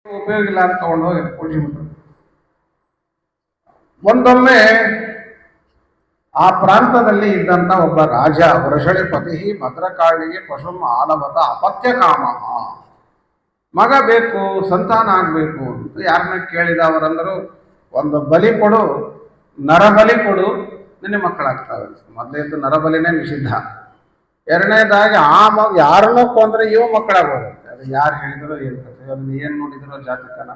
ಉಪಯೋಗ ಇಲ್ಲ ಅಂತ ತಗೊಂಡು ಹೋಗಿ ಕೂಡಿಸಿಬಿಟ್ರು. ಒಂದೊಮ್ಮೆ ಆ ಪ್ರಾಂತದಲ್ಲಿ ಇದ್ದಂತ ಒಬ್ಬ ರಾಜ ವೃಷಳಿಪತಿ ಭದ್ರಕಾಳಿಗೆ ಪಶುಂ ಆಲವತ ಅಪತ್ಯ ಕಾಮ, ಮಗ ಬೇಕು, ಸಂತಾನ ಆಗ್ಬೇಕು ಅಂತ ಯಾರನ್ನ ಕೇಳಿದ. ಅವರಂದರು, ಒಂದು ಬಲಿ ಕೊಡು, ನರಬಲಿ ಕೊಡು, ನಿನ್ನೆ ಮಕ್ಕಳಾಗ್ತವೆ. ಮೊದಲೇದು ನರಬಲಿನೇ ನಿಷಿದ್ಧ. ಎರಡನೇದಾಗಿ ಆ ಮಗ ಯಾರನ್ನೋ ಕೊಂದ್ರೆ ಇವು ಮಕ್ಕಳಾಗೋದಂತೆ. ಅದು ಯಾರು ಹೇಳಿದ್ರು ಇರ್ತದೆ, ಅದನ್ನ ಏನ್ ನೋಡಿದ್ರು ಜಾತಕನ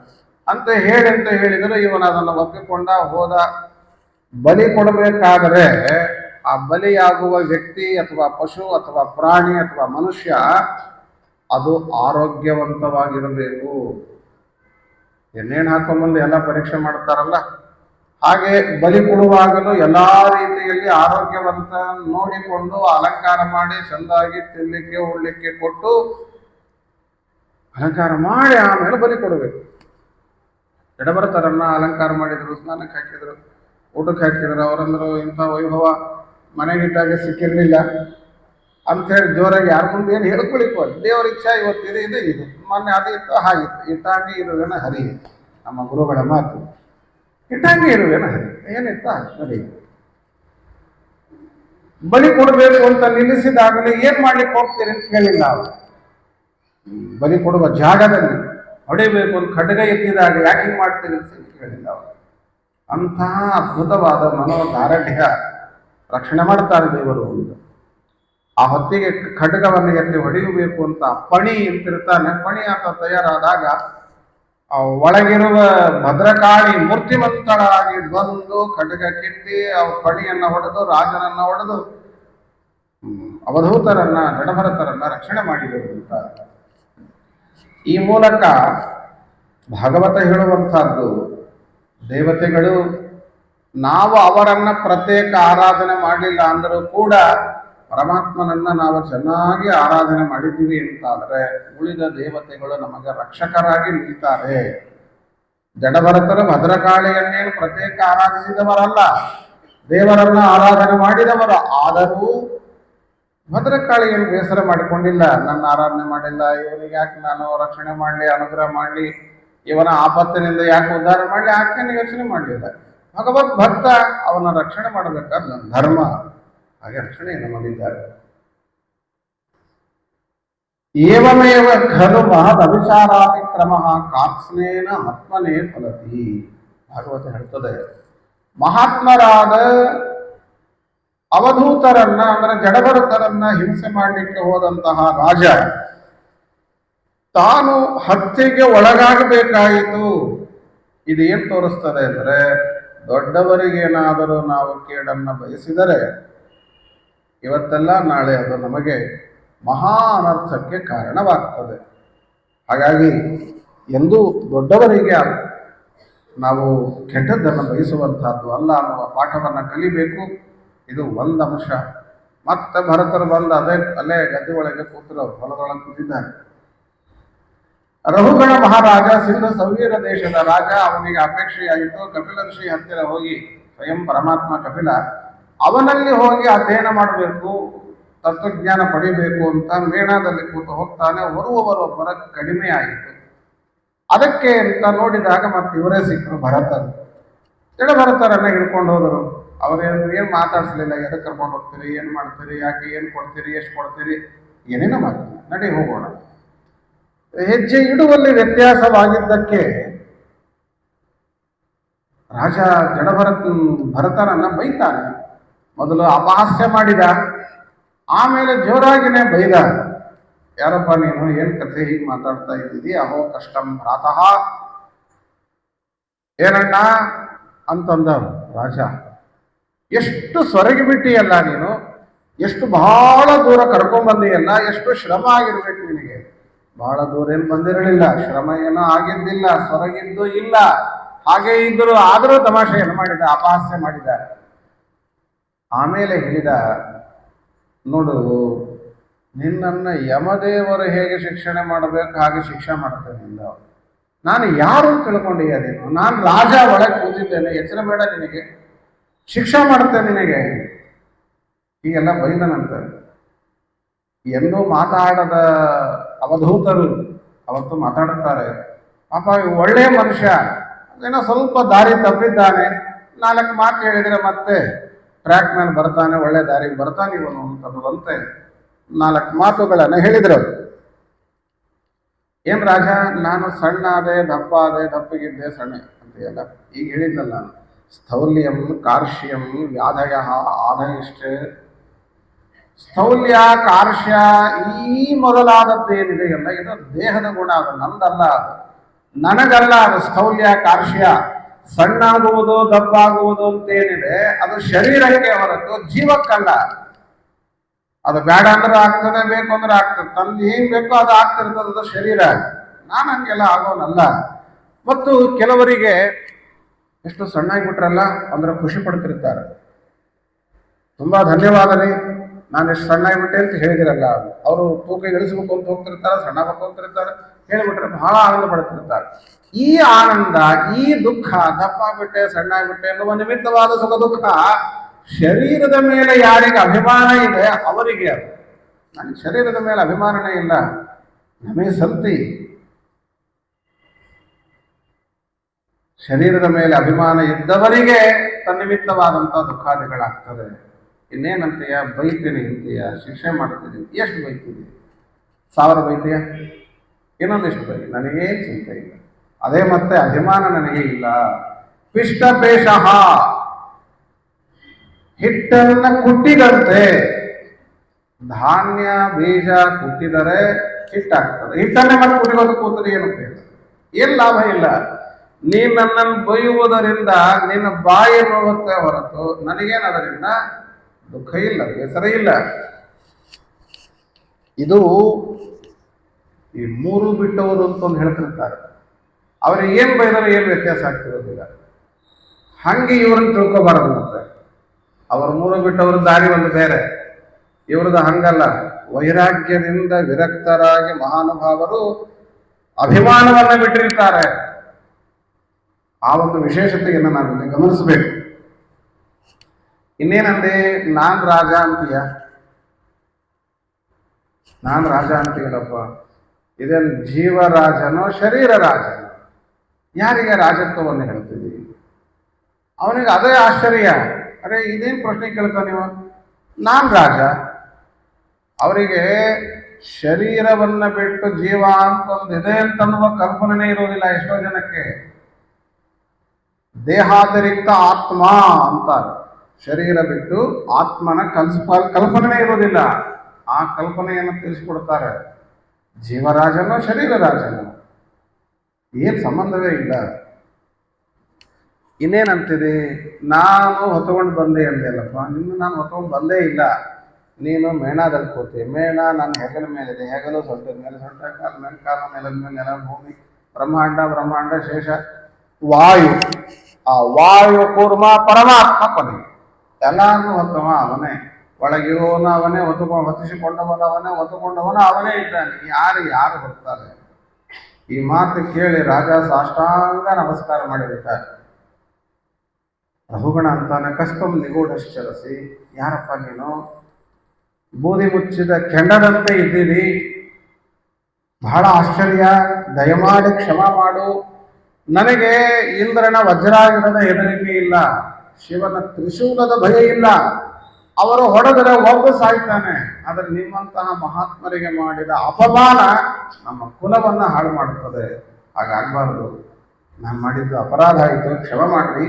ಅಂತ ಹೇಳಿದ್ರು. ಇವನು ಅದನ್ನು ಒಪ್ಪಿಕೊಂಡ, ಹೋದ. ಬಲಿ ಕೊಡಬೇಕಾದರೆ ಆ ಬಲಿಯಾಗುವ ವ್ಯಕ್ತಿ ಅಥವಾ ಪಶು ಅಥವಾ ಪ್ರಾಣಿ ಅಥವಾ ಮನುಷ್ಯ ಅದು ಆರೋಗ್ಯವಂತವಾಗಿರಬೇಕು. ಎಣ್ಣೆಣ್ಣು ಹಾಕೊಂಡ್ಬಂದು ಎಲ್ಲ ಪರೀಕ್ಷೆ ಮಾಡ್ತಾರಲ್ಲ, ಹಾಗೆ ಬಲಿ ಕೊಡುವಾಗಲೂ ಎಲ್ಲಾ ರೀತಿಯಲ್ಲಿ ಆರೋಗ್ಯವಂತ ನೋಡಿಕೊಂಡು ಅಲಂಕಾರ ಮಾಡಿ ಚೆಂದಾಗಿ ತಿನ್ಲಿಕ್ಕೆ ಉಳ್ಲಿಕ್ಕೆ ಕೊಟ್ಟು ಅಲಂಕಾರ ಮಾಡಿ ಆಮೇಲೆ ಬಲಿ ಕೊಡಬೇಕು. ಎಡಬರತರನ್ನ ಅಲಂಕಾರ ಮಾಡಿದ್ರು, ಸ್ನಾನಕ್ಕೆ ಹಾಕಿದ್ರು, ಊಟಕ್ಕೆ ಹಾಕಿದ್ರು. ಅವರಂದ್ರು, ಇಂಥ ವೈಭವ ಮನೆಗಿದ್ದಾಗ ಸಿಕ್ಕಿರ್ಲಿಲ್ಲ ಅಂಥೇಳಿ ಜೋರಾಗಿ ಯಾರ ಮುಂದೆ ಏನು ಹೇಳ್ಕೊಳಿಕೋ, ದೇವರ ಇಚ್ಛಾ ಇವತ್ತಿದೆ, ಇದು ಮೊನ್ನೆ ಅದು ಇತ್ತು, ಹಾಗಿತ್ತು. ಇಟ್ಟಾಗಿ ಇರುವೆನ ಹರಿ, ನಮ್ಮ ಗುರುಗಳ ಮಾತು. ಇಟ್ಟಾಗಿ ಇರುವೆನ ಹರಿ, ಏನಿತ್ತ ನೋಡಿ. ಬಲಿ ಕೊಡಬೇಕು ಅಂತ ನಿಲ್ಲಿಸಿದಾಗಲೇ ಏನ್ ಮಾಡ್ಲಿಕ್ಕೆ ಹೋಗ್ತೀರಿ ಅಂತ ಕೇಳಿಲ್ಲ ಅವರು. ಬಲಿ ಕೊಡುವ ಜಾಗದಲ್ಲಿ ಹೊಡಿಬೇಕು ಅಂತ ಖಡ್ಗ ಎತ್ತಿದಾಗ ಯಾಕೆ ಹಿಂಗೆ ಮಾಡ್ತೀರಿ ಅಂತ ಕೇಳಿಲ್ಲ ಅವರು. ಅಂತಹ ಅದ್ಭುತವಾದ ಮನೋದಾರಢ್ಯ ರಕ್ಷಣೆ ಮಾಡ್ತಾರೆ ದೇವರು ಅಂತ. ಆ ಹೊತ್ತಿಗೆ ಖಡ್ಗವನ್ನು ಎತ್ತಿ ಹೊಡೆಯಬೇಕು ಅಂತ ಪಣಿ ಅಂತಿರ್ತಾನೆ. ಪಣಿ ಆತ ತಯಾರಾದಾಗ ಒಳಗಿರುವ ಭದ್ರಕಾಳಿ ಮೂರ್ತಿಮಂತಳಾಗಿ ಬಂದು ಖಡ್ಗ ಕಿತ್ತಿ ಆ ಪಣಿಯನ್ನ ಹೊಡೆದು ರಾಜನನ್ನ ಹೊಡೆದು ಅವಧೂತರನ್ನ ಜಡಭರತರನ್ನ ರಕ್ಷಣೆ ಮಾಡಿದರು ಅಂತ ಈ ಮೂಲಕ ಭಾಗವತ ಹೇಳುವಂತಹದ್ದು. ದೇವತೆಗಳು ನಾವು ಅವರನ್ನ ಪ್ರತ್ಯೇಕ ಆರಾಧನೆ ಮಾಡಲಿಲ್ಲ ಅಂದರೂ ಕೂಡ ಪರಮಾತ್ಮನನ್ನ ನಾವು ಚೆನ್ನಾಗಿ ಆರಾಧನೆ ಮಾಡಿದ್ದೀವಿ ಅಂತಾದರೆ ಉಳಿದ ದೇವತೆಗಳು ನಮಗೆ ರಕ್ಷಕರಾಗಿ ನಿಲ್ತಾರೆ. ಜಡಭರತರು ಭದ್ರಕಾಳಿಯನ್ನೇನು ಪ್ರತ್ಯೇಕ ಆರಾಧಿಸಿದವರಲ್ಲ, ದೇವರನ್ನ ಆರಾಧನೆ ಮಾಡಿದವರು. ಆದರೂ ಭದ್ರಕಾಳಿಯನ್ನು ಬೇಸರ ಮಾಡಿಕೊಂಡಿಲ್ಲ. ನನ್ನ ಆರಾಧನೆ ಮಾಡಿಲ್ಲ, ಇವನಿಗೆ ಯಾಕೆ ನಾನು ರಕ್ಷಣೆ ಮಾಡಲಿ, ಅನುಗ್ರಹ ಮಾಡಲಿ, ಇವನ ಆಪತ್ತಿನಿಂದ ಯಾಕೆ ಉದ್ಧಾರ ಮಾಡಲಿ, ಆಕೆಯನ್ನು ಯೋಚನೆ ಮಾಡಲಿಲ್ಲ. ಭಗವದ್ ಭಕ್ತ ಅವನ ರಕ್ಷಣೆ ಮಾಡಬೇಕಾದ ನನ್ನ ಧರ್ಮ, ಹಾಗೆ ರಕ್ಷಣೆಯನ್ನು ಮಾಡಿದ್ದಾರೆ. ಏವಮೇವ ಖಲು ಮಹದ್ ಅಭಿಚಾರಾತಿಕ್ರಮ ಕಾತ್ಸ್ನೇನ ಆತ್ಮನೇ ಫಲತಿ. ಭಾಗವತ ಹೇಳ್ತದೆ, ಮಹಾತ್ಮರಾದ ಅವಧೂತರನ್ನ ಅಂದ್ರೆ ಜಡಭರತರನ್ನ ಹಿಂಸೆ ಮಾಡಲಿಕ್ಕೆ ಹೋದಂತಹ ರಾಜ ತಾನು ಹತ್ಯೆಗೆ ಒಳಗಾಗಬೇಕಾಯಿತು. ಇದೇನ್ ತೋರಿಸ್ತದೆ ಅಂದ್ರೆ, ದೊಡ್ಡವರಿಗೇನಾದರೂ ನಾವು ಕೇಡನ್ನ ಬಯಸಿದರೆ ಇವತ್ತೆಲ್ಲ ನಾಳೆ ಅದು ನಮಗೆ ಮಹಾ ಅನರ್ಥಕ್ಕೆ ಕಾರಣವಾಗ್ತದೆ. ಹಾಗಾಗಿ ಎಂದೂ ದೊಡ್ಡವರಿಗೆ ನಾವು ಕೆಟ್ಟದ್ದನ್ನು ಬಯಸುವಂತಹದ್ದು ಅಲ್ಲ ಅನ್ನುವ ಪಾಠವನ್ನು ಕಲಿಬೇಕು. ಇದು ಒಂದು ಅಂಶ. ಮತ್ತೆ ಭರತರು ಬಂದು ಅಲ್ಲೇ ಗದ್ದೆ ಒಳಗೆ ಕೂತರು, ಹೊಲದೊಳಗೆ ಕೂತಿದ್ದಾರೆ. ರಹುಗಣ ಮಹಾರಾಜ ಸಿಂಧು ಸೌವೀರ ದೇಶದ ರಾಜ. ಅವನಿಗೆ ಅಪೇಕ್ಷೆಯಾಯಿತು ಕಪಿಲ ಋಷಿ ಹತ್ತಿರ ಹೋಗಿ, ಸ್ವಯಂ ಪರಮಾತ್ಮ ಕಪಿಲ, ಅವನಲ್ಲಿ ಹೋಗಿ ಅಧ್ಯಯನ ಮಾಡಬೇಕು, ತತ್ವಜ್ಞಾನ ಪಡಿಬೇಕು ಅಂತ ಮೇಣದಲ್ಲಿ ಕೂತು ಹೋಗ್ತಾನೆ. ಒಬ್ಬರ ಕಡಿಮೆ ಆಯಿತು. ಅದಕ್ಕೆ ಅಂತ ನೋಡಿದಾಗ ಮತ್ತೆ ಇವರೇ ಸಿಕ್ಕರು, ಭರತರು. ಜಡಭರತರನ್ನ ಹಿಡ್ಕೊಂಡು ಹೋದರು. ಅವರೇನು ಮಾತಾಡಿಸ್ಲಿಲ್ಲ. ಎದಕ್ಕೆ ಕರ್ಕೊಂಡು ಹೋಗ್ತೀರಿ, ಏನು ಮಾಡ್ತೀರಿ, ಯಾಕೆ, ಏನು ಕೊಡ್ತೀರಿ, ಎಷ್ಟು ಕೊಡ್ತೀರಿ, ಏನೇನೋ ಮಾಡ್ತೀರಿ, ನಡಿ ಹೋಗೋಣ. ಹೆಜ್ಜೆ ಇಡುವಲ್ಲಿ ವ್ಯತ್ಯಾಸವಾಗಿದ್ದಕ್ಕೆ ರಾಜ ಭರತನನ್ನ ಬೈತಾನೆ. ಮೊದಲು ಅಪಹಾಸ್ಯ ಮಾಡಿದ, ಆಮೇಲೆ ಜೋರಾಗಿನೇ ಬೈದ. ಯಾರಪ್ಪ ನೀನು, ಏನ್ ಕಥೆ ಹೀಗೆ ಮಾತಾಡ್ತಾ ಇದ್ದೀರಿ, ಅಹೋ ಕಷ್ಟಂ ಭ್ರಾತಃ, ಏನಣ್ಣ ಅಂತಂದ ರಾಜ. ಎಷ್ಟು ಸೊರಗಿ ಬಿಟ್ಟಿಯಲ್ಲ ನೀನು, ಎಷ್ಟು ಬಹಳ ದೂರ ಕರ್ಕೊಂಡ್ಬಂದಿಯಲ್ಲ, ಎಷ್ಟು ಶ್ರಮ ಆಗಿರ್ಬೇಕು ನಿನಗೆ. ಬಹಳ ದೂರ ಏನು ಬಂದಿರಲಿಲ್ಲ, ಶ್ರಮ ಏನೋ ಆಗಿದ್ದಿಲ್ಲ, ಸೊರಗಿದ್ದು ಇಲ್ಲ. ಹಾಗೆ ಇದ್ದರು, ಆದರೂ ತಮಾಷೆಯನ್ನು ಮಾಡಿದ, ಅಪಹಾಸ್ಯ ಮಾಡಿದ. ಆಮೇಲೆ ಹೇಳಿದ, ನೋಡು, ನಿನ್ನನ್ನು ಯಮದೇವರು ಹೇಗೆ ಶಿಕ್ಷಣೆ ಮಾಡಬೇಕು ಹಾಗೆ ಶಿಕ್ಷೆ ಮಾಡ್ತೇನೆ ಎಂದ. ನಾನು ಯಾರು ತಿಳ್ಕೊಂಡಿಯ ನೀನು? ನಾನು ರಾಜ ಒಳಗೆ ಕೂತಿದ್ದೇನೆ, ಎಚ್ಚರ ಬೇಡ ನಿನಗೆ, ಶಿಕ್ಷೆ ಮಾಡ್ತೇನೆ ನಿನಗೆ, ಹೀಗೆಲ್ಲ ಬೈದನಂತ. ಎಂದೂ ಮಾತಾಡದ ಅವಧೂತರು ಅವತ್ತು ಮಾತಾಡುತ್ತಾರೆ. ಪಾಪ ಒಳ್ಳೆಯ ಮನುಷ್ಯ, ಏನೋ ಸ್ವಲ್ಪ ದಾರಿ ತಪ್ಪಿದ್ದಾನೆ, 4 ಮಾತು ಹೇಳಿದರೆ ಮತ್ತೆ ಟ್ರ್ಯಾಕ್ ಮೇಲೆ ಬರ್ತಾನೆ, ಒಳ್ಳೆ ದಾರಿಗೆ ಬರ್ತಾನೆ ಇವನು ಅಂತನ್ನುವಂತೆ 4 ಮಾತುಗಳನ್ನು ಹೇಳಿದ್ರು. ಏನ್ ರಾಜ, ನಾನು ಸಣ್ಣ ಆದೆ, ದಪ್ಪ ಆದೆ, ದಪ್ಪಗಿದ್ದೆ, ಸಣ್ಣ ಅಂತೆಲ್ಲ ಈಗ ಹೇಳಿದ್ನಲ್ಲ ನಾನು. ಸ್ಥೌಲ್ಯಂ ಕಾರ್ಶ್ಯಂ ವ್ಯಾಧಯ ಆಧಯಿಷ್ಟೇ. ಸ್ಥೌಲ್ಯ ಕಾರ್ಶ್ಯ ಈ ಮೊದಲಾದದ್ದೇನಿದೆ ಎಲ್ಲ ಇದು ದೇಹದ ಗುಣ, ಅದು ನಂದಲ್ಲ, ಅದು ನನಗಲ್ಲ. ಅದು ಸ್ಥೌಲ್ಯ ಕಾರ್ಶ್ಯ, ಸಣ್ಣಾಗುವುದು ದಪ್ಪಾಗುವುದು ಅಂತೇನಿದೆ ಅದು ಶರೀರಕ್ಕೆ ಹೊರತು ಜೀವಕ್ಕಲ್ಲ. ಅದು ಬೇಡ ಅಂದ್ರೆ ಆಗ್ತದೆ, ಬೇಕು ಅಂದ್ರೆ ಆಗ್ತದೆ, ತನ್ಗೆ ಏನ್ ಬೇಕೋ ಅದು ಆಗ್ತಿರ್ತದೆ, ಅದು ಶರೀರ. ನಾನು ಹಂಗೆಲ್ಲ ಆಗೋನಲ್ಲ. ಮತ್ತು ಕೆಲವರಿಗೆ ಎಷ್ಟು ಸಣ್ಣಾಗಿಬಿಟ್ರಲ್ಲ ಅಂದ್ರೆ ಖುಷಿ ಪಡ್ತಿರ್ತಾರೆ. ತುಂಬಾ ಧನ್ಯವಾದ ರೀ, ನಾನು ಎಷ್ಟು ಸಣ್ಣಾಗಿಬಿಟ್ಟೆ ಅಂತ ಹೇಳಿದಿರಲ್ಲ. ಅವರು ತೂಕ ಇಳಿಸ್ಬೇಕು ಅಂತ ಹೋಗ್ತಿರ್ತಾರೆ, ಸಣ್ಣ ಹೋಗ್ತಿರ್ತಾರೆ, ಹೇಳಿಬಿಟ್ರೆ ಬಹಳ ಆನಂದ ಪಡ್ತಿರ್ತಾರೆ. ಈ ಆನಂದ, ಈ ದುಃಖ, ದಪ್ಪ ಬಿಟ್ಟೆ ಸಣ್ಣ ಬಿಟ್ಟೆ ಎನ್ನುವ ನಿಮಿತ್ತವಾದ ಸುಖ ದುಃಖ ಶರೀರದ ಮೇಲೆ ಯಾರಿಗೆ ಅಭಿಮಾನ ಇದೆ ಅವರಿಗೆ. ಅದು ನನಗೆ ಶರೀರದ ಮೇಲೆ ಅಭಿಮಾನನೇ ಇಲ್ಲ, ನಮಗೆ ಸಂತಿ. ಶರೀರದ ಮೇಲೆ ಅಭಿಮಾನ ಇದ್ದವರಿಗೆ ತನ್ನಿಮಿತ್ತವಾದಂತಹ ದುಃಖಾದಿಗಳಾಗ್ತದೆ. ಇನ್ನೇನಂತೀಯ, ಬೈತೀನಿ ಅಂತೀಯ, ಶಿಕ್ಷೆ ಮಾಡ್ತೀನಿ, ಎಷ್ಟು ಬೈತೀನಿ, 1000 ಬೈತೀಯ, ಇನ್ನೊಂದಿಷ್ಟು ಬೈ, ನನಗೇನು ಚಿಂತೆ ಇಲ್ಲ. ಅದೇ ಮತ್ತೆ ಅಭಿಮಾನ ನನಗೆ ಇಲ್ಲ. ಪಿಷ್ಟಪೇಶಃ, ಹಿಟ್ಟನ್ನ ಕುಟ್ಟಿದಂತೆ, ಧಾನ್ಯ ಬೀಜ ಕುಟ್ಟಿದರೆ ಹಿಟ್ಟಾಗ್ತದೆ. ಹಿಟ್ಟನ್ನೇ ಮತ್ತೆ ಕುಟ್ಟಿಗೋದು ಕೂತರೆ ಏನು ಉಪಯೋಗ, ಏನ್ ಲಾಭ ಇಲ್ಲ. ನೀನ್ ನನ್ನನ್ನು ಬೈಯುವುದರಿಂದ ನಿನ್ನ ಬಾಯಿ ನೋವುತ್ತೆ ಹೊರತು ನನಗೇನು ಅದರಿಂದ ದುಃಖ ಇಲ್ಲ, ಬೇಸರ ಇಲ್ಲ. ಇದು ಈ 3 ಬಿಟ್ಟವರು ಅಂತ ಒಂದು ಹೇಳ್ತಿರ್ತಾರೆ. ಅವ್ರಿಗೆ ಏನ್ ಬೈದರೆ ಏನು ವ್ಯತ್ಯಾಸ ಆಗ್ತಿರೋದಿಲ್ಲ. ಹಂಗೆ ಇವ್ರನ್ನ ತಿಳ್ಕೊಬಾರದು. ಮತ್ತೆ ಅವ್ರ 3 ಬಿಟ್ಟವ್ರ ದಾರಿ ಒಂದು ಬೇರೆ, ಇವ್ರದ್ದು ಹಂಗಲ್ಲ. ವೈರಾಗ್ಯದಿಂದ ವಿರಕ್ತರಾಗಿ ಮಹಾನುಭಾವರು ಅಭಿಮಾನವನ್ನ ಬಿಟ್ಟಿರ್ತಾರೆ. ಆ ಒಂದು ವಿಶೇಷತೆಯನ್ನು ನಾವಿಲ್ಲಿ ಗಮನಿಸಬೇಕು. ಇನ್ನೇನಂದೆ, ನಾನ್ ರಾಜ ಅಂತೀಯ, ನಾನ್ ರಾಜ ಅಂತೀಯಲ್ಲಪ್ಪ, ಇದೇನು ಜೀವರಾಜನೋ ಶರೀರ ರಾಜನೋ? ಯಾರಿಗೆ ರಾಜತ್ವವನ್ನು ಹೇಳ್ತಿದ್ದೀವಿ? ಅವನಿಗೆ ಅದೇ ಆಶ್ಚರ್ಯ. ಅರೆ ಇದೇನು ಪ್ರಶ್ನೆ ಕೇಳ್ತಾನೆ ನೀವು, ನಾನ್ ರಾಜ. ಅವರಿಗೆ ಶರೀರವನ್ನ ಬಿಟ್ಟು ಜೀವ ಅಂತ ಒಂದು ಇದೆ ಅಂತನ್ನುವ ಕಲ್ಪನೆ ಇರೋದಿಲ್ಲ ಎಷ್ಟೋ ಜನಕ್ಕೆ. ದೇಹಾತಿರಿಕ್ತ ಆತ್ಮ ಅಂತಾರೆ. ಶರೀರ ಬಿಟ್ಟು ಆತ್ಮನ ಕಲ್ಪನೆ ಇರೋದಿಲ್ಲ. ಆ ಕಲ್ಪನೆಯನ್ನು ತಿಳಿಸ್ಕೊಡ್ತಾರೆ. ಜೀವರಾಜನೋ ಶರೀರ ರಾಜನೋ ಏನ್ ಸಂಬಂಧವೇ ಇಲ್ಲ. ಇನ್ನೇನಂತಿದೆ, ನಾನು ಹೊತ್ಕೊಂಡು ಬಂದೆ ಅಂದೆಲ್ಲಪ್ಪ, ನಿನ್ನ ನಾನು ಹೊತ್ಕೊಂಡು ಬಂದೇ ಇಲ್ಲ. ನೀನು ಮೇಣದಲ್ಲಿ ಕೂತಿ, ಮೇಣ ನನ್ನ ಹೆಗಲ ಮೇಲಿದೆ, ಹೆಗಲು ಸೊಂಟದ ಮೇಲೆ, ಸೊಂಟ ಕಾಲ ಮೇಲೆ, ಕಾಲ ನೆಲದ ಮೇಲೆ, ನೆಲ ಭೂಮಿ, ಬ್ರಹ್ಮಾಂಡ ಶೇಷ ವಾಯು. ಆ ವಾಯು ಕೂರ್ಮ ಪರಮಾತ್ಮ ಕೊನೆಗೆ ಎಲ್ಲಾರನ್ನೂ ಹೊತ್ತವ ಅವನೇ, ಒಳಗಿರುವವನು ಅವನೇ, ಹೊತ್ತಿಸಿಕೊಂಡವನು ಅವನೇ, ಹೊತ್ತುಕೊಂಡವನು ಅವನೇ ಇದ್ದಾನೆ. ಯಾರು ಹೊತ್ತಾರೆ? ಈ ಮಾತು ಕೇಳಿ ರಾಜ ಸಾಷ್ಟಾಂಗ ನಮಸ್ಕಾರ ಮಾಡಿಬಿಟ್ಟಾರೆ. ರಹುಗಣ ಅಂತಾನೆ, ಕಸ್ತಂ ನಿಗೂಢಶ್ಚರಸಿ, ಯಾರಪ್ಪ ನೀನು? ಬೂದಿ ಮುಚ್ಚಿದ ಕೆಂಡದಂತೆ ಇದ್ದೀರಿ, ಬಹಳ ಆಶ್ಚರ್ಯ, ದಯಮಾಡಿ ಕ್ಷಮ ಮಾಡು. ನನಗೆ ಇಂದ್ರನ ವಜ್ರಾಯುಧದ ಹೆದರಿಕೆ ಇಲ್ಲ, ಶಿವನ ತ್ರಿಶೂಲದ ಭಯ ಇಲ್ಲ. ಅವರು ಹೊಡೆದರೆ ಒಬ್ಬ ಸಾಯ್ತಾನೆ, ಆದರೆ ನಿಮ್ಮಂತಹ ಮಹಾತ್ಮರಿಗೆ ಮಾಡಿದ ಅಪಮಾನ ನಮ್ಮ ಕುಲವನ್ನ ಹಾಳು ಮಾಡುತ್ತದೆ. ಹಾಗಾಗಬಾರದು, ನಾನು ಮಾಡಿದ್ದು ಅಪರಾಧ ಆಯಿತು, ಕ್ಷಮ ಮಾಡ್ರಿ.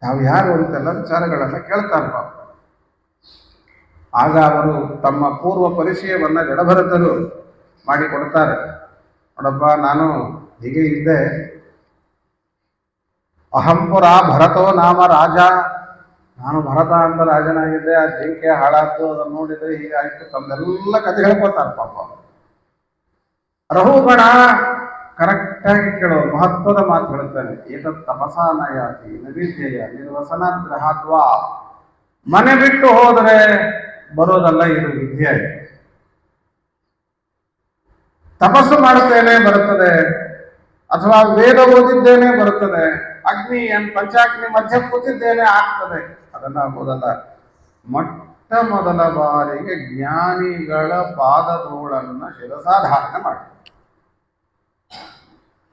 ತಾವು ಯಾರು ಅಂತೆಲ್ಲ ವಿಚಾರಗಳನ್ನ ಕೇಳ್ತಾರೆ. ಆಗ ಅವರು ತಮ್ಮ ಪೂರ್ವ ಪರಿಚಯವನ್ನ ಜಡಭರತರು ಮಾಡಿಕೊಡ್ತಾರೆ. ನೋಡಪ್ಪ, ನಾನು ಹೀಗೆ ಇದ್ದೆ, ಅಹಂಪುರ ಭರತೋ ನಾಮ ರಾಜ, ನಾನು ಭರತ ಅಂತ ರಾಜನಾಗಿದ್ದೆ, ಆ ಜಿಂಕೆ ಹಾಳಾದ್ದು, ಅದನ್ನು ನೋಡಿದೆ, ಹೀಗಾಯ್ತು, ತಮ್ಮೆಲ್ಲ ಕಥೆ ಹೇಳ್ಕೊತಾರೆ ಪಾಪ. ರಹುಗಣ ಕರೆಕ್ಟಾಗಿ ಕೇಳೋ ಮಹತ್ವದ ಮಾತು ಹೇಳ್ತಾನೆ. ಏತತ್ ತಪಸಾನಯಾತಿ ನೈವೇದ್ಯ ನಿರ್ವಸನ ಗ್ರಹಾದ್ವಾ, ಮನೆ ಬಿಟ್ಟು ಹೋದರೆ ಬರೋದಲ್ಲ, ಇದು ವಿದ್ಯೆ. ತಪಸ್ಸು ಮಾಡುತ್ತೇನೆ ಬರುತ್ತದೆ, ಅಥವಾ ವೇದ ಓದಿದ್ದೇನೆ ಬರುತ್ತದೆ, ಅಗ್ನಿ ಪಂಚಾಗ್ನಿ ಮಧ್ಯ ಕೂತಿದ್ದೇನೆ ಆಗ್ತದೆ, ಅದನ್ನ ಆಗೋದಲ್ಲ. ಮೊಟ್ಟ ಮೊದಲ ಬಾರಿಗೆ ಜ್ಞಾನಿಗಳ ಪಾದಧೂಳನ್ನ ಶಿರಸಾಧಾರಣೆ ಮಾಡಿ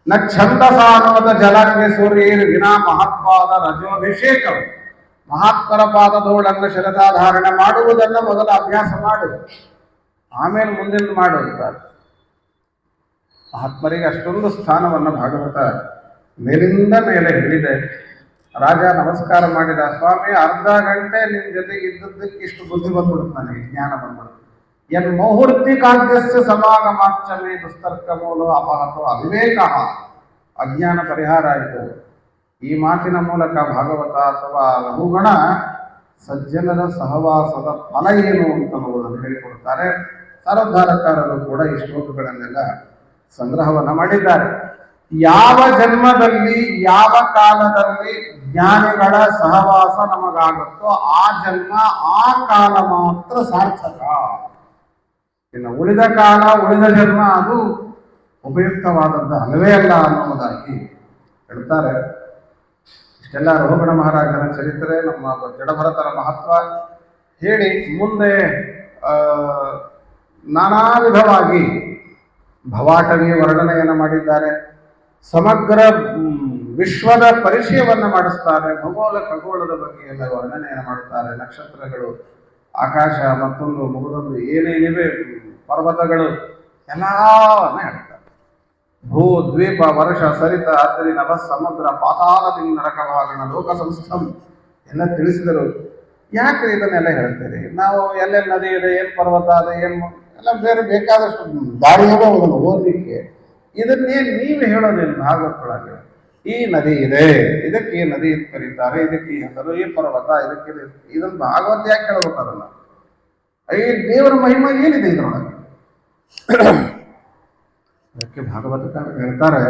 ನ ಛಂದಸಾನೋದ ಜಲಕ್ಕೆ ಸೂರ್ಯೇರ್ ವಿನಾ ಮಹತ್ವಾದ ರಜೋಭಿಷೇಕಂ. ಮಹಾತ್ಮರ ಪಾದದೋಳನ್ನು ಶಿರಸಾಧಾರಣೆ ಮಾಡುವುದನ್ನು ಮೊದಲ ಅಭ್ಯಾಸ ಮಾಡು, ಆಮೇಲೆ ಮುಂದಿನ ಮಾಡು ಅಂತಾರೆ. ಮಹಾತ್ಮರಿಗೆ ಅಷ್ಟೊಂದು ಸ್ಥಾನವನ್ನು ಭಾಗವತ ಮೇಲಿಂದ ಮೇಲೆ ಹೇಳಿದೆ. ರಾಜ ನಮಸ್ಕಾರ ಮಾಡಿದ. ಸ್ವಾಮಿ, ಅರ್ಧ ಗಂಟೆ ನಿಮ್ಮ ಜೊತೆಗೆ ಇದ್ದದ್ದಕ್ಕೆ ಇಷ್ಟು ಬುದ್ಧಿ ಬಂದ್ಬಿಡುತ್ತೆ, ನನಗೆ ಜ್ಞಾನ ಬಂದ್ಬಿಡುತ್ತೆ. ಎನ್ ಮುಹೂರ್ತಿ ಕಾಂತ್ಯಸ್ಯ ಸಮಾಗಮಾಕ್ಷಮೇ ದುಸ್ತರ್ಕ ಮೂಲ ಅಪಹತೋ ಅವಿವೇಕ. ಅಜ್ಞಾನ ಪರಿಹಾರ ಆಯಿತು. ಈ ಮಾತಿನ ಮೂಲಕ ಭಾಗವತ ಅಥವಾ ಲಘುಗಣ ಸಜ್ಜನರ ಸಹವಾಸದ ಫಲ ಏನು ಅಂತನ್ನುವುದನ್ನು ಹೇಳಿಕೊಡ್ತಾರೆ. ಸಾರೋದ್ಧಾರಕಾರರು ಕೂಡ ಈ ಶ್ಲೋಕಗಳನ್ನೆಲ್ಲ ಸಂಗ್ರಹವನ್ನು ಮಾಡಿದ್ದಾರೆ. ಯಾವ ಜನ್ಮದಲ್ಲಿ ಯಾವ ಕಾಲದಲ್ಲಿ ಜ್ಞಾನಿಗಳ ಸಹವಾಸ ನಮಗಾಗುತ್ತೋ ಆ ಜನ್ಮ ಆ ಕಾಲ ಮಾತ್ರ ಸಾರ್ಥಕ. ಇನ್ನು ಉಳಿದ ಕಾಲ ಉಳಿದ ಜನ್ಮ ಅದು ಉಪಯುಕ್ತವಾದದ್ದು ಅಲ್ಲವೇ ಅಲ್ಲ ಅನ್ನುವುದಾಗಿ ಹೇಳ್ತಾರೆ. ಇಷ್ಟೆಲ್ಲ ರೋಹಣ ಮಹಾರಾಜನ ಚರಿತ್ರೆ, ನಮ್ಮ ಜಡಭರತರ ಮಹತ್ವ ಹೇಳಿ ಮುಂದೆ ನಾನಾ ವಿಧವಾಗಿ ಭವಾಟವಿಯ ವರ್ಣನೆಯನ್ನು ಮಾಡಿದ್ದಾರೆ. ಸಮಗ್ರ ವಿಶ್ವದ ಪರಿಚಯವನ್ನು ಮಾಡಿಸ್ತಾರೆ. ಖಗೋಳದ ಬಗ್ಗೆ ಎಲ್ಲ ವರ್ಣನೆಯನ್ನು ಮಾಡುತ್ತಾರೆ. ನಕ್ಷತ್ರಗಳು, ಆಕಾಶ, ಮತ್ತೊಂದು ಮುಗುದೊಂದು ಏನೇನಿವೆ, ಪರ್ವತಗಳು ಎಲ್ಲವನ್ನ ಹೇಳ್ತಾರೆ. ಭೂ ದ್ವೀಪ ವರ್ಷ ಸರಿತ ಅದ್ರಿ ನಭ ಸಮುದ್ರ ಪಾತಾಳದಿಂದ ನರಕವಾಗಣ ಲೋಕ ಸಂಸ್ಥಂ ಎಲ್ಲ ತಿಳಿಸಿದರು. ಯಾಕೆ ಇದನ್ನೆಲ್ಲ ಹೇಳ್ತೀರಿ? ನಾವು ಎಲ್ಲೆಲ್ಲಿ ನದಿ ಇದೆ, ಏನು ಪರ್ವತ ಇದೆ, ಏನು ಎಲ್ಲ ಬೇರೆ ಬೇಕಾದಷ್ಟು ದಾರಿಯೋ ಅದನ್ನು ಓದಲಿಕ್ಕೆ. ಇದನ್ನೇನು ನೀವು ಹೇಳೋದಿಲ್ಲ ಭಾಗವತೊಳಗೆ. ಈ ನದಿ ಇದೆ, ಇದಕ್ಕೆ ಈ ನದಿ ಅಂತ ಕರೀತಾರೆ, ಇದಕ್ಕೆ ಈ ಹೆಸರು, ಈ ಪರ್ವತ ಇದಕ್ಕೆ, ಇದನ್ನು ಭಾಗವತ ಯಾಕೆ ಹೇಳ್ಬೇಕು? ಅದನ್ನ ಈ ದೇವರ ಮಹಿಮೆ ಏನಿದೆ ಇದರೊಳಗೆ? ಅದಕ್ಕೆ ಭಾಗವತಕಾರ ಹೇಳ್ತಾರೆ,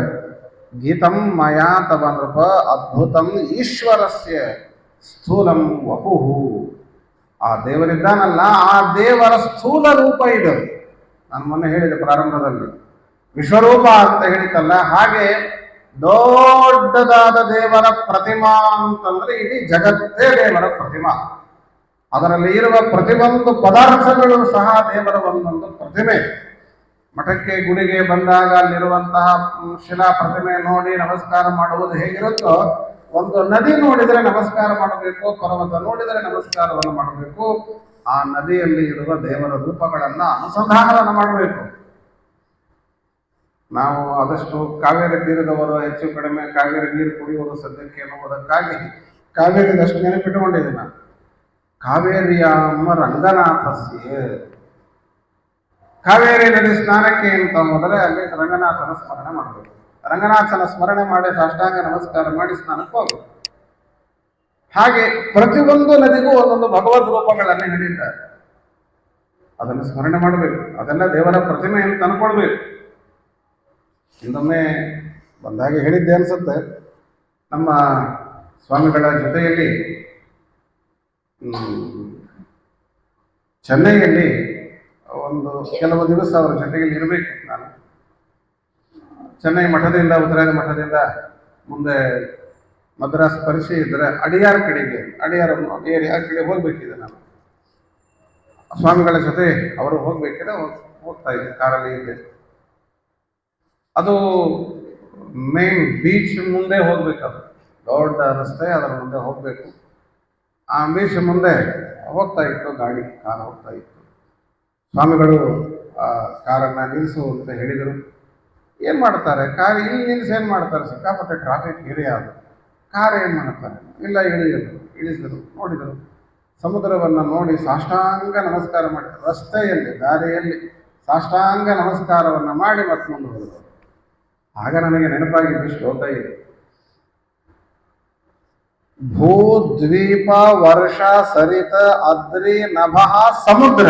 ಗೀತಂ ಮಯಾ ತವ ನೃಪ ಅದ್ಭುತಂ ಈಶ್ವರಸ್ಯ ಸ್ಥೂಲಂ ವಪುಹು. ಆ ದೇವರಿದ್ದಾನಲ್ಲ, ಆ ದೇವರ ಸ್ಥೂಲ ರೂಪ ಇದು. ನಾನು ಮೊನ್ನೆ ಹೇಳಿದೆ ಪ್ರಾರಂಭದಲ್ಲಿ, ವಿಶ್ವರೂಪ ಅಂತ ಹೇಳಿತಲ್ಲ, ಹಾಗೆ ದೊಡ್ಡದಾದ ದೇವರ ಪ್ರತಿಮಾ ಅಂತಂದ್ರೆ ಇಡೀ ಜಗತ್ತೇ ದೇವರ ಪ್ರತಿಮಾ. ಅದರಲ್ಲಿ ಇರುವ ಪ್ರತಿಯೊಂದು ಪದಾರ್ಥಗಳು ಸಹ ದೇವರ ಒಂದೊಂದು ಪ್ರತಿಮೆ. ಮಠಕ್ಕೆ ಗುಡಿಗೆ ಬಂದಾಗ ಅಲ್ಲಿರುವಂತಹ ಶಿಲಾ ಪ್ರತಿಮೆ ನೋಡಿ ನಮಸ್ಕಾರ ಮಾಡುವುದು ಹೇಗಿರುತ್ತೋ, ಒಂದು ನದಿ ನೋಡಿದರೆ ನಮಸ್ಕಾರ ಮಾಡಬೇಕು, ಪರ್ವತ ನೋಡಿದರೆ ನಮಸ್ಕಾರವನ್ನು ಮಾಡಬೇಕು. ಆ ನದಿಯಲ್ಲಿ ಇರುವ ದೇವರ ರೂಪಗಳನ್ನ ಅನುಸಂಧಾನವನ್ನು ಮಾಡಬೇಕು. ನಾವು ಆದಷ್ಟು ಕಾವೇರಿ ತೀರದವರು ಹೆಚ್ಚು ಕಡಿಮೆ ಕಾವೇರಿ ನೀರು ಕುಡಿಯುವುದು ಸದ್ಯಕ್ಕೆ ಎನ್ನುವುದಕ್ಕಾಗಿ ಕಾವೇರಿದಷ್ಟು ನೆನಪಿಟ್ಟುಕೊಂಡಿದ್ದೆ ನಾನು. ಕಾವೇರಿಯ ಅಮ್ಮ ರಂಗನಾಥಸ್ಯ. ಕಾವೇರಿ ನದಿ ಸ್ನಾನಕ್ಕೆ ಅಂತ ಹೋದರೆ ಅಲ್ಲಿ ರಂಗನಾಥನ ಸ್ಮರಣೆ ಮಾಡಬೇಕು. ರಂಗನಾಥನ ಸ್ಮರಣೆ ಮಾಡಿ ಸಾಷ್ಟಾಂಗ ನಮಸ್ಕಾರ ಮಾಡಿ ಸ್ನಾನಕ್ಕೆ ಹೋಗಬೇಕು. ಹಾಗೆ ಪ್ರತಿಯೊಂದು ನದಿಗೂ ಒಂದೊಂದು ಭಗವದ್ ರೂಪಗಳನ್ನು ಹೇಳಿದ್ದಾರೆ. ಅದನ್ನು ಸ್ಮರಣೆ ಮಾಡಬೇಕು. ಅದೆಲ್ಲ ದೇವರ ಪ್ರತಿಮೆ ಅಂತ ಅನ್ಕೊಳ್ಬೇಕು. ಇನ್ನೊಮ್ಮೆ ಬಂದಾಗೆ ಹೇಳಿದ್ದೆ ಅನ್ಸುತ್ತೆ, ನಮ್ಮ ಸ್ವಾಮಿಗಳ ಜೊತೆಯಲ್ಲಿ ಚೆನ್ನೈಯಲ್ಲಿ ಒಂದು ಕೆಲವು ದಿವಸ ಅವರ ಜೊತೆಗೆ ಇರಬೇಕು ನಾನು. ಚೆನ್ನೈ ಮಠದಿಂದ, ಉತ್ತರಾಯಣ ಮಠದಿಂದ ಮುಂದೆ ಮದ್ರಾಸ್ ಪರಿಚಯ ಇದ್ದರೆ ಅಡಿಯಾರ್ ಕಡೆಗೆ, ಅಡಿಯಾರ ಏರಿಯಾ ಕಡೆ ಹೋಗ್ಬೇಕಿದೆ. ನಾನು ಸ್ವಾಮಿಗಳ ಜೊತೆ ಅವರು ಹೋಗ್ಬೇಕಿದೆ, ಹೋಗ್ತಾ ಇದ್ದೆ, ಕಾರಲ್ಲಿ ಇದ್ದೆ. ಅದು ಮೇನ್ ಬೀಚ್ ಮುಂದೆ ಹೋಗ್ಬೇಕು. ಅದು ದೊಡ್ಡ ರಸ್ತೆ, ಅದರ ಮುಂದೆ ಹೋಗಬೇಕು. ಆ ಬೀಚ್ ಮುಂದೆ ಹೋಗ್ತಾ ಇತ್ತು ಗಾಡಿ, ಕಾರ್ ಹೋಗ್ತಾ ಇತ್ತು. ಸ್ವಾಮಿಗಳು ಆ ಕಾರನ್ನು ನಿಲ್ಲಿಸು ಅಂತ ಹೇಳಿದರು. ಏನು ಮಾಡ್ತಾರೆ, ಕಾರ್ ಇಲ್ಲಿ ನಿಲ್ಲಿಸಿ ಏನು ಮಾಡ್ತಾರೆ? ಸಿಕ್ಕಾಪಟ್ಟೆ ಟ್ರಾಫಿಕ್ ಏರಿಯಾ ಅದು. ಕಾರ್ ಏನು ಮಾಡ್ತಾರೆ? ಇಲ್ಲ, ಇಳಿಸಿದರು, ನೋಡಿದರು. ಸಮುದ್ರವನ್ನು ನೋಡಿ ಸಾಷ್ಟಾಂಗ ನಮಸ್ಕಾರ ಮಾಡಿದರು. ರಸ್ತೆಯಲ್ಲಿ, ದಾರಿಯಲ್ಲಿ ಸಾಷ್ಟಾಂಗ ನಮಸ್ಕಾರವನ್ನು ಮಾಡಿ ಮತ್ತೆ ಮುಂದೆ ಹೋದರು. ಆಗ ನನಗೆ ನೆನಪಾಗಿದ್ದು ಶ್ಲೋಕ ಇದೆ. ಭೂ ದ್ವೀಪ ವರ್ಷ ಸರಿತ ಅದ್ರಿ ನಭಃ ಸಮುದ್ರ.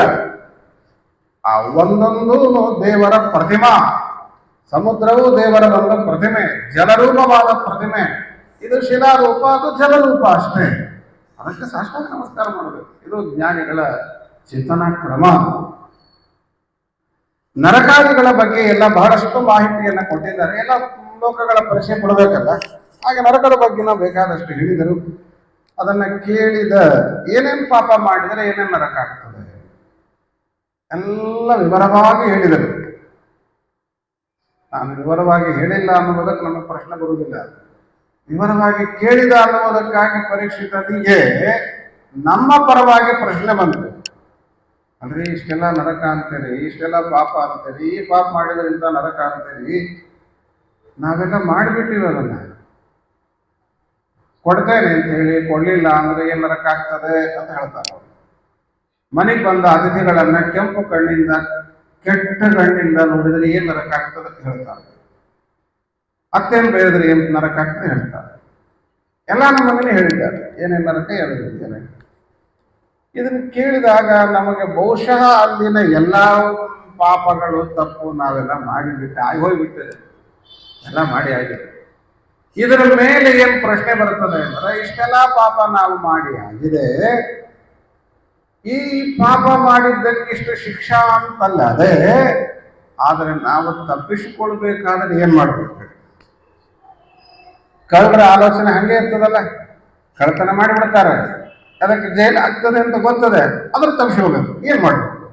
ಆ ಒಂದೊಂದು ದೇವರ ಪ್ರತಿಮಾ. ಸಮುದ್ರವು ದೇವರ ಒಂದು ಪ್ರತಿಮೆ, ಜಲರೂಪವಾದ ಪ್ರತಿಮೆ. ಇದು ಶಿಲಾರೂಪ, ಅದು ಜಲರೂಪ ಅಷ್ಟೇ. ಅದಕ್ಕೆ ಸಾಷ್ಟಾಂಗ ನಮಸ್ಕಾರ ಮಾಡಬೇಕು. ಇದು ಜ್ಞಾನಿಗಳ ಚಿಂತನಾ ಕ್ರಮ. ನರಕಾದಿಗಳ ಬಗ್ಗೆ ಎಲ್ಲ ಬಹಳಷ್ಟು ಮಾಹಿತಿಯನ್ನು ಕೊಟ್ಟಿದ್ದಾರೆ. ಎಲ್ಲ ಲೋಕಗಳ ಪರಿಚಯ ಕೊಡಬೇಕಲ್ಲ, ಹಾಗೆ ನರಕದ ಬಗ್ಗೆ ನಾವು ಬೇಕಾದಷ್ಟು ಹೇಳಿದರು. ಅದನ್ನ ಕೇಳಿದ ಏನೇನು ಪಾಪ ಮಾಡಿದರೆ ಏನೇನು ನರಕ ಆಗ್ತದೆ ಎಲ್ಲ ವಿವರವಾಗಿ ಹೇಳಿದರು. ನಾನು ವಿವರವಾಗಿ ಹೇಳಿಲ್ಲ ಅನ್ನುವುದಕ್ಕೆ ನಮಗೆ ಪ್ರಶ್ನೆ ಬರುವುದಿಲ್ಲ. ವಿವರವಾಗಿ ಕೇಳಿದ ಅನ್ನುವುದಕ್ಕಾಗಿ ಪರೀಕ್ಷಿತನಿಗೆ ನಮ್ಮ ಪರವಾಗಿ ಪ್ರಶ್ನೆ ಬಂತು. ಅಂದ್ರೆ ಇಷ್ಟೆಲ್ಲ ನರಕ ಅಂತೀರಿ, ಇಷ್ಟೆಲ್ಲ ಪಾಪ ಅಂತೀರಿ, ಈ ಪಾಪ ಮಾಡಿದ್ರಿಂದ ನರಕ ಅಂತೀರಿ, ನಾವೆಲ್ಲ ಮಾಡಿಬಿಟ್ಟಿವಿ ಅದನ್ನ. ಕೊಡ್ತೇನೆ ಅಂತ ಹೇಳಿ ಕೊಡ್ಲಿಲ್ಲ ಅಂದ್ರೆ ಏನ್ ನರಕ ಆಗ್ತದೆ ಅಂತ ಹೇಳ್ತಾರೆ ಅವರು. ಮನೆಗೆ ಬಂದ ಅತಿಥಿಗಳನ್ನ ಕೆಂಪು ಕಣ್ಣಿಂದ ಕೆಟ್ಟ ಕಣ್ಣಿಂದ ನೋಡಿದ್ರೆ ಏನ್ ನರಕ ಆಗ್ತದೆ ಅಂತ ಹೇಳ್ತಾರೆ. ಅತ್ತೇನು ಬೇಯಿದ್ರೆ ಏನ್ ನರಕ ಆಗ್ತದೆ ಹೇಳ್ತಾರೆ. ಎಲ್ಲ ನಮ್ಮ ಮನೇಲಿ ಹೇಳಿದ್ದಾರೆ ಏನೇನು ನರಕ ಹೇಳಿದ್ದೇನೆ. ಇದನ್ನು ಕೇಳಿದಾಗ ನಮಗೆ ಬಹುಶಃ ಅಲ್ಲಿನ ಎಲ್ಲ ಪಾಪಗಳು ತಪ್ಪು ನಾವೆಲ್ಲ ಮಾಡಿಬಿಟ್ಟು ಆಗಿ ಹೋಗ್ಬಿಟ್ಟಿದೆ, ಎಲ್ಲ ಮಾಡಿ ಆಗಿದೆ. ಇದರ ಮೇಲೆ ಏನ್ ಪ್ರಶ್ನೆ ಬರ್ತದೆ ಅಂದ್ರೆ, ಇಷ್ಟೆಲ್ಲ ಪಾಪ ನಾವು ಮಾಡಿ ಆಗಿದೆ, ಈ ಪಾಪ ಮಾಡಿದ್ದಕ್ಕೆ ಇಷ್ಟು ಶಿಕ್ಷಾ ಅಂತಲ್ಲದೆ, ಆದರೆ ನಾವು ತಪ್ಪಿಸಿಕೊಳ್ಬೇಕಾದ್ರೆ ಏನ್ ಮಾಡ್ಬೇಕು? ಕಳ್ಳರ ಆಲೋಚನೆ ಹಂಗೆ ಇರ್ತದಲ್ಲ, ಕಳ್ಳತನ ಮಾಡಿಬಿಡ್ತಾರೆ, ಅದಕ್ಕೆ ಜೈಲು ಆಗ್ತದೆ ಅಂತ ಗೊತ್ತದೆ, ಅದ್ರ ತಪ್ಪಿಸಿ ಹೋಗ್ಬೇಕು, ಏನ್ ಮಾಡ್ಬೇಕು?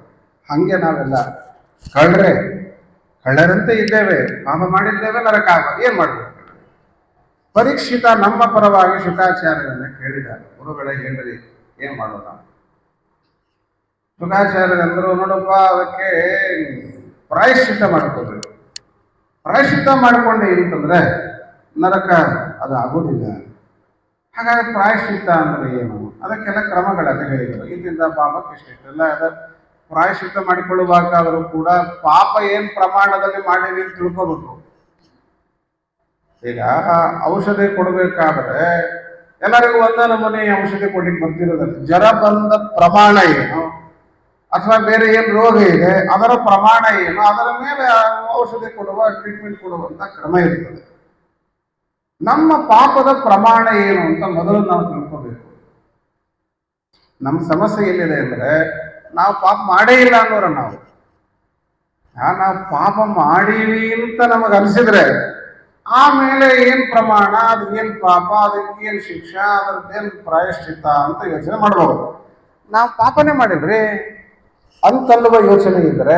ಹಂಗೆ ನಾವೆಲ್ಲ ಕಳ್ಳರಂತೆ ಇದ್ದೇವೆ, ಪಾಪ ಮಾಡಿದ್ದೇವೆ, ನರಕ ಆಗ ಏನ್ ಮಾಡ್ಬೇಕು? ಪರೀಕ್ಷಿತ ನಮ್ಮ ಪರವಾಗಿ ಶುಕಾಚಾರ್ಯರನ್ನ ಕೇಳಿದ್ದಾರೆ, ಗುರುಗಳೇ ಹೇಳ್ರಿ ಏನ್ ಮಾಡೋಣ? ಶುಕಾಚಾರ್ಯರಂದ್ರು, ನೋಡಪ್ಪ ಅದಕ್ಕೆ ಪ್ರಾಯಶ್ಚಿತ್ತ ಮಾಡ್ಕೋಬೇಕು. ಪ್ರಾಯಶ್ಚಿತ್ತ ಮಾಡ್ಕೊಂಡೆ ಅಂತಂದ್ರೆ ನರಕ ಅದು ಆಗೋದಿಲ್ಲ. ಹಾಗಾಗಿ ಪ್ರಾಯಶ್ಚಿತ್ತ ಅಂದ್ರೆ ಏನು? ಅದಕ್ಕೆಲ್ಲ ಕ್ರಮಗಳನ್ನು ಹೇಳಿದರು. ಇದರಿಂದ ಪಾಪಕ್ಕೆ ಇಷ್ಟೆಲ್ಲ ಅದ ಪ್ರಾಯಶ್ಚಿತ್ತ ಮಾಡಿಕೊಳ್ಳುವಾಗಾದರೂ ಕೂಡ ಪಾಪ ಏನ್ ಪ್ರಮಾಣದಲ್ಲಿ ಮಾಡೀವಿ ಅಂತ ತಿಳ್ಕೋಬೇಕು. ಈಗ ಔಷಧಿ ಕೊಡಬೇಕಾದ್ರೆ ಎಲ್ಲರಿಗೂ ಒಂದೊಂದು ಮನೆ ಔಷಧಿ ಕೊಡ್ಲಿಕ್ಕೆ ಬರ್ತಿರೋದಲ್ಲ. ಜ್ವರ ಬಂದ ಪ್ರಮಾಣ ಏನು, ಅಥವಾ ಬೇರೆ ಏನು ರೋಗ ಇದೆ ಅದರ ಪ್ರಮಾಣ ಏನು, ಅದರ ಮೇಲೆ ಔಷಧಿ ಕೊಡುವ ಟ್ರೀಟ್ಮೆಂಟ್ ಕೊಡುವಂತ ಕ್ರಮ ಇರ್ತದೆ. ನಮ್ಮ ಪಾಪದ ಪ್ರಮಾಣ ಏನು ಅಂತ ಮೊದಲು ನಾವು ತಿಳ್ಕೋಬೇಕು. ನಮ್ಮ ಸಮಸ್ಯೆ ಎಲ್ಲಿದೆ ಅಂದ್ರೆ, ನಾವು ಪಾಪ ಮಾಡೇ ಇಲ್ಲ ಅನ್ನೋರ ನಾವು ಪಾಪ ಮಾಡೀವಿ ಅಂತ ನಮಗೆ ಅನಿಸಿದ್ರೆ ಆಮೇಲೆ ಏನ್ ಪ್ರಮಾಣ, ಅದು ಏನ್ ಪಾಪ, ಅದಕ್ಕೆ ಏನ್ ಶಿಕ್ಷಾ, ಅದ್ರದ್ದೇನ್ ಪ್ರಾಯಶ್ಚಿತ್ತ ಅಂತ ಯೋಚನೆ ಮಾಡ್ಬೋದು. ನಾವು ಪಾಪನೇ ಮಾಡಿಲ್ರಿ ಅಂತಲ್ಲುವ ಯೋಚನೆ ಇದ್ರೆ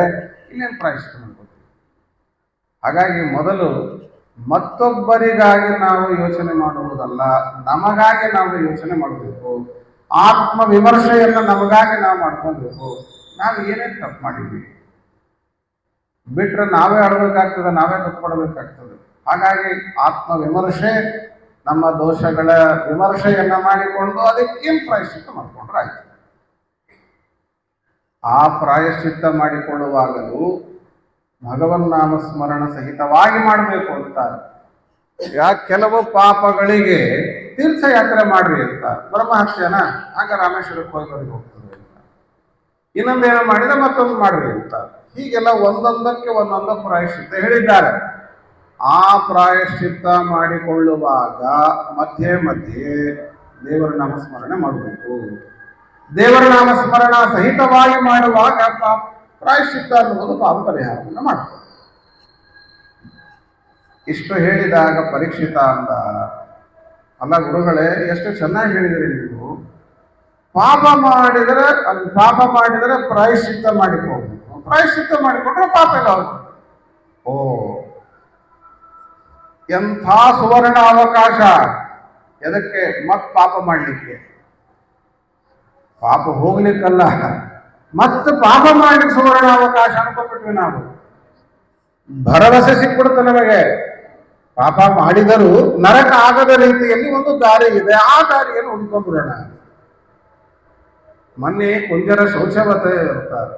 ಇನ್ನೇನು ಪ್ರಾಯಶ್ಚಿತ್ತ ಮಾಡ್ಬೋದು. ಹಾಗಾಗಿ ಮೊದಲು ಮತ್ತೊಬ್ಬರಿಗಾಗಿ ನಾವು ಯೋಚನೆ ಮಾಡುವುದಲ್ಲ, ನಮಗಾಗಿ ನಾವು ಯೋಚನೆ ಮಾಡಬೇಕು. ಆತ್ಮ ವಿಮರ್ಶೆಯನ್ನು ನಮಗಾಗಿ ನಾವು ಮಾಡ್ಕೊಳ್ಬೇಕು. ನಾವು ಏನೇನು ತಪ್ಪು ಮಾಡಿದ್ವಿ ಬಿಟ್ರೆ ನಾವೇ ಆಡ್ಬೇಕಾಗ್ತದೆ, ನಾವೇ ತಪ್ಪು ಪಡಬೇಕಾಗ್ತದೆ. ಹಾಗಾಗಿ ಆತ್ಮ ವಿಮರ್ಶೆ, ನಮ್ಮ ದೋಷಗಳ ವಿಮರ್ಶೆಯನ್ನ ಮಾಡಿಕೊಂಡು ಅದಕ್ಕೇನು ಪ್ರಾಯಶ್ಚಿತ್ತ ಮಾಡಿಕೊಂಡ್ರೆ ಆಯ್ತು. ಆ ಪ್ರಾಯಶ್ಚಿತ್ತ ಮಾಡಿಕೊಳ್ಳುವಾಗಲೂ ಭಗವನ್ನಾಮ ಸ್ಮರಣ ಸಹಿತವಾಗಿ ಮಾಡಬೇಕು ಅಂತ. ಕೆಲವು ಪಾಪಗಳಿಗೆ ತೀರ್ಥಯಾತ್ರೆ ಮಾಡ್ರಿ ಅಂತ, ಬ್ರಹ್ಮಹತ್ಯನ ಆಗ ರಾಮೇಶ್ವರಕ್ಕೆ ಹೋಗ್ತದೆ ಅಂತ, ಇನ್ನೊಂದೇನೋ ಮಾಡಿದ್ರೆ ಮತ್ತೊಂದು ಮಾಡ್ರಿ ಅಂತ, ಹೀಗೆಲ್ಲ ಒಂದೊಂದಕ್ಕೆ ಒಂದೊಂದು ಪ್ರಾಯಶ್ಚಿತ್ತ ಹೇಳಿದ್ದಾರೆ. ಆ ಪ್ರಾಯಶ್ಚಿತ್ತ ಮಾಡಿಕೊಳ್ಳುವಾಗ ಮಧ್ಯೆ ಮಧ್ಯೆ ದೇವರ ನಾಮಸ್ಮರಣೆ ಮಾಡಬೇಕು. ದೇವರ ನಾಮಸ್ಮರಣ ಸಹಿತವಾಗಿ ಮಾಡುವಾಗ ಪ್ರಾಯಶ್ಚಿತ್ತ ಅನ್ನುವುದು ಪಾಪ ಪರಿಹಾರವನ್ನು ಮಾಡ್ತಾರೆ. ಇಷ್ಟು ಹೇಳಿದಾಗ ಪರೀಕ್ಷಿತ ಅಂದ, ಅಲ್ಲ ಗುರುಗಳೇ ಎಷ್ಟು ಚೆನ್ನಾಗಿ ಹೇಳಿದ್ರಿ ನೀವು, ಪಾಪ ಮಾಡಿದರೆ ಪ್ರಾಯಶ್ಚಿತ್ತ ಮಾಡಿಕೊಳ್ಬೇಕು, ಪ್ರಾಯಶ್ಚಿತ್ತ ಮಾಡಿಕೊಂಡ್ರೆ ಪಾಪ ಎಲ್ಲ ಹೋಗ್ತದೆ. ಓ ಎಂಥ ಸುವರ್ಣ ಅವಕಾಶ, ಎದಕ್ಕೆ? ಮತ್ ಪಾಪ ಮಾಡಲಿಕ್ಕೆ, ಪಾಪ ಹೋಗ್ಲಿಕ್ಕಲ್ಲ, ಮತ್ತೆ ಪಾಪ ಮಾಡ್ಲಿಕ್ಕೆ ಸುವರ್ಣ ಅವಕಾಶ ಅನ್ಕೊಂಡ್ಬಿಟ್ವಿ ನಾವು. ಭರವಸೆ ಸಿಕ್ಬಿಡುತ್ತೆ ನಮಗೆ. ಪಾಪ ಮಾಡಿದರೂ ನರಕ ಆಗದ ರೀತಿಯಲ್ಲಿ ಒಂದು ದಾರಿ ಇದೆ, ಆ ದಾರಿಯನ್ನು ಹುಡ್ಕೊಂಡ್ಬಿಡೋಣ. ಮೊನ್ನೆ ಕುಂಜರ ಶೌಚವತೆ ಇರ್ತಾರೆ,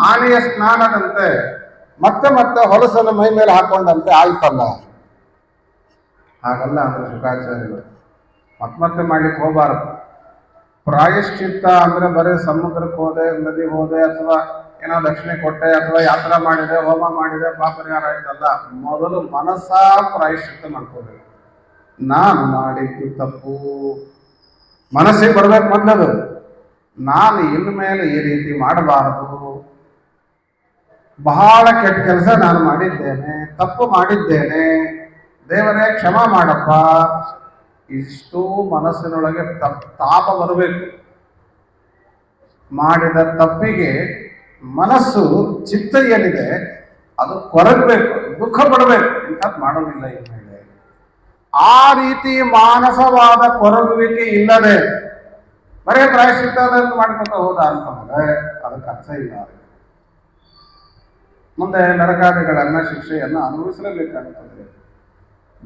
ಆನೆಯ ಸ್ನಾನದಂತೆ ಮತ್ತೆ ಮತ್ತೆ ಹೊಲಸನ್ನು ಮೈ ಮೇಲೆ ಹಾಕೊಂಡಂತೆ ಆಯ್ತಲ್ಲ. ಹಾಗಲ್ಲ ಅಂದ್ರೆ ಶುಕಾಚಾರ್ಯರು ಮತ್ತೆ ಮಾಡ್ಲಿಕ್ಕೆ ಹೋಗಬಾರದು. ಪ್ರಾಯಶ್ಚಿತ್ತ ಅಂದ್ರೆ ಬರೀ ಸಮುದ್ರಕ್ಕೆ ಹೋದೆ, ನದಿ ಹೋದೆ, ಅಥವಾ ಏನೋ ದಕ್ಷಿಣೆ ಕೊಟ್ಟೆ, ಅಥವಾ ಯಾತ್ರಾ ಮಾಡಿದೆ, ಹೋಮ ಮಾಡಿದೆ, ಪಾಪ ಪರಿಹಾರ ಆಯ್ತಲ್ಲ. ಮೊದಲು ಮನಸ್ಸ ಪ್ರಾಯಶ್ಚಿತ್ತ ಮಾಡ್ಕೋಬೇಕು. ನಾನು ಮಾಡಿದ್ದು ತಪ್ಪು ಮನಸ್ಸಿಗೆ ಬರ್ಬೇಕು ಮೊದಲದು. ನಾನು ಇನ್ಮೇಲೆ ಈ ರೀತಿ ಮಾಡಬಾರದು, ಬಹಳ ಕೆಟ್ಟ ಕೆಲಸ ನಾನು ಮಾಡಿದ್ದೇನೆ, ತಪ್ಪು ಮಾಡಿದ್ದೇನೆ, ದೇವರೇ ಕ್ಷಮ ಮಾಡಪ್ಪ. ಇಷ್ಟು ಮನಸ್ಸಿನೊಳಗೆ ತಾಪ ಬರಬೇಕು. ಮಾಡಿದ ತಪ್ಪಿಗೆ ಮನಸ್ಸು ಚಿತ್ತ ಏನಿದೆ ಅದು ಕೊರಗಬೇಕು, ದುಃಖ ಪಡಬೇಕು, ಇಂಥದ್ದು ಮಾಡೋದಿಲ್ಲ ಈ ಮೇಲೆ. ಆ ರೀತಿ ಮಾನಸವಾದ ಕೊರಗುವಿಕೆ ಇಲ್ಲದೆ ಬರೇ ಪ್ರಾಯಶ್ಚಿತ್ತವನ್ನು ಮಾಡ್ಕೊತ ಹೋದ ಅಂತಂದ್ರೆ ಅದಕ್ಕೆ ಅರ್ಥ ಇಲ್ಲ. ಮುಂದೆ ನರಕಾದಿಗಳನ್ನ ಶಿಕ್ಷೆಯನ್ನು ಅನುಭವಿಸಲೇಬೇಕಾಗುತ್ತದೆ.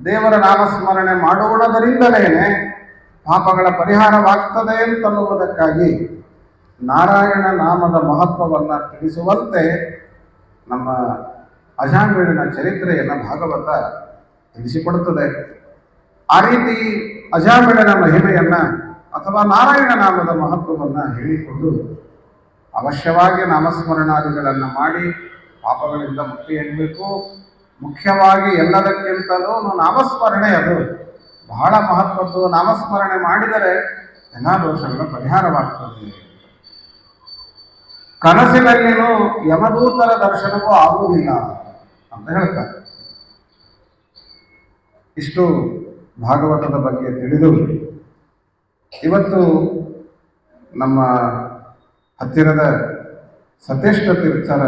ದೇವರ ನಾಮಸ್ಮರಣೆ ಮಾಡುವುದರಿಂದಲೇನೆ ಪಾಪಗಳ ಪರಿಹಾರವಾಗ್ತದೆ ಅಂತನ್ನುವುದಕ್ಕಾಗಿ ನಾರಾಯಣ ನಾಮದ ಮಹತ್ವವನ್ನು ತಿಳಿಸುವಂತೆ ನಮ್ಮ ಅಜಾಮಿಳನ ಚರಿತ್ರೆಯನ್ನು ಭಾಗವತ ತಿಳಿಸಿಕೊಡುತ್ತದೆ. ಆ ರೀತಿ ಅಜಾಮಿಳನ ಮಹಿಮೆಯನ್ನ ಅಥವಾ ನಾರಾಯಣ ನಾಮದ ಮಹತ್ವವನ್ನು ಹೇಳಿಕೊಂಡು ಅವಶ್ಯವಾಗಿ ನಾಮಸ್ಮರಣಾದಿಗಳನ್ನು ಮಾಡಿ ಪಾಪಗಳಿಂದ ಮುಕ್ತಿಯಾಗಬೇಕು. ಮುಖ್ಯವಾಗಿ ಎಲ್ಲದಕ್ಕಿಂತಲೂ ನಾಮಸ್ಮರಣೆ ಅದು ಬಹಳ ಮಹತ್ವದ್ದು. ನಾಮಸ್ಮರಣೆ ಮಾಡಿದರೆ ಎಲ್ಲ ದೋಷಗಳ ಪರಿಹಾರವಾಗ್ತದೆ. ಕನಸಿನಲ್ಲಿನೂ ಯಮದೂತರ ದರ್ಶನವೂ ಆಗುವುದಿಲ್ಲ ಅಂತ ಹೇಳ್ತಾರೆ. ಇಷ್ಟು ಭಾಗವತದ ಬಗ್ಗೆ ತಿಳಿದು ಇವತ್ತು ನಮ್ಮ ಹತ್ತಿರದ ಸತೇಷ್ಟ ತೀರ್ಥರ